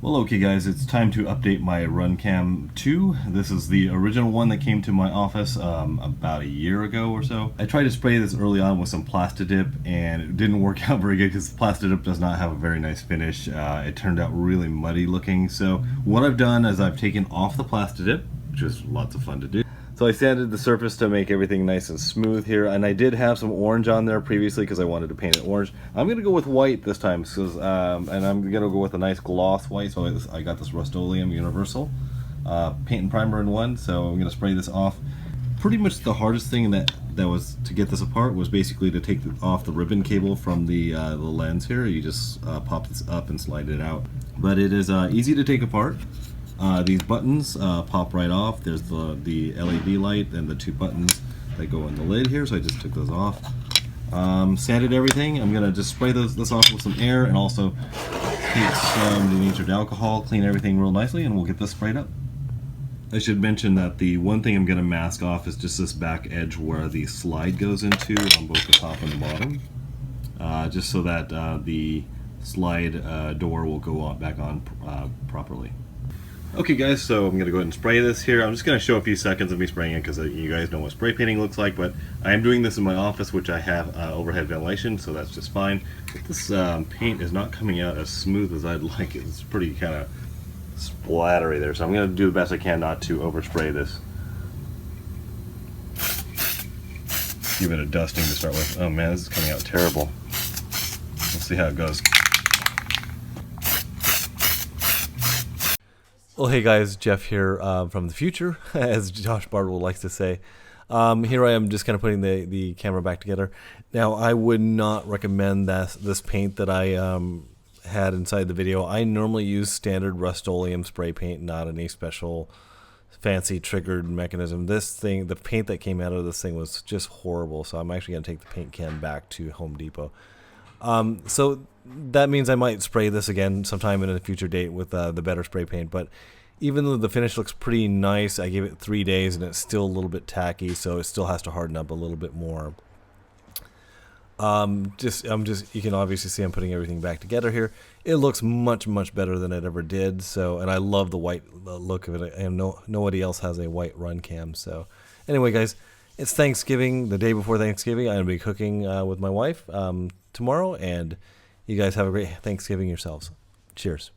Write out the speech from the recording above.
Well, okay guys, it's time to update my Runcam 2. This is the original one that came to my office about a year ago or so. I tried to spray this early on with some Plastidip and it didn't work out very good because Plastidip does not have a very nice finish. It turned out really muddy looking. So what I've done is I've taken off the Plastidip, which is lots of fun to do. So I sanded the surface to make everything nice and smooth here, and I did have some orange on there previously because I wanted to paint it orange. I'm going to go with white this time, and I'm going to go with a nice gloss white. So I got this Rust-Oleum Universal paint and primer in one, so I'm going to spray this off. Pretty much the hardest thing that was to get this apart was basically to take off the ribbon cable from the lens here. You just pop this up and slide it out. But it is easy to take apart. These buttons pop right off. There's the LED light and the two buttons that go in the lid here, so I just took those off. Sanded everything. I'm going to just spray this off with some air and also take some denatured alcohol, clean everything real nicely, and we'll get this sprayed up. I should mention that the one thing I'm going to mask off is just this back edge where the slide goes into on both the top and the bottom, just so that the slide door will go back on properly. Okay guys, so I'm going to go ahead and spray this here. I'm just going to show a few seconds of me spraying it because you guys know what spray painting looks like, but I am doing this in my office, which I have overhead ventilation, so that's just fine. But this paint is not coming out as smooth as I'd like it. It's pretty kind of splattery there, so I'm going to do the best I can not to overspray this. Give it a dusting to start with. Oh man, this is coming out terrible. Let's see how it goes. Well, hey guys, Jeff here from the future, as Josh Bartle likes to say. Here I am just kind of putting the camera back together. Now, I would not recommend this paint that I had inside the video. I normally use standard Rust-Oleum spray paint, not any special fancy triggered mechanism. This thing, the paint that came out of this thing was just horrible, so I'm actually going to take the paint can back to Home Depot. So that means I might spray this again sometime in a future date with the better spray paint, but even though the finish looks pretty nice, I gave it 3 days and it's still a little bit tacky, so it still has to harden up a little bit more. You can obviously see I'm putting everything back together here. It looks much better than it ever did, so, and I love the white look of it, and nobody else has a white Runcam. So anyway guys, it's Thanksgiving, the day before Thanksgiving. I'm going to be cooking with my wife tomorrow, and you guys have a great Thanksgiving yourselves. Cheers.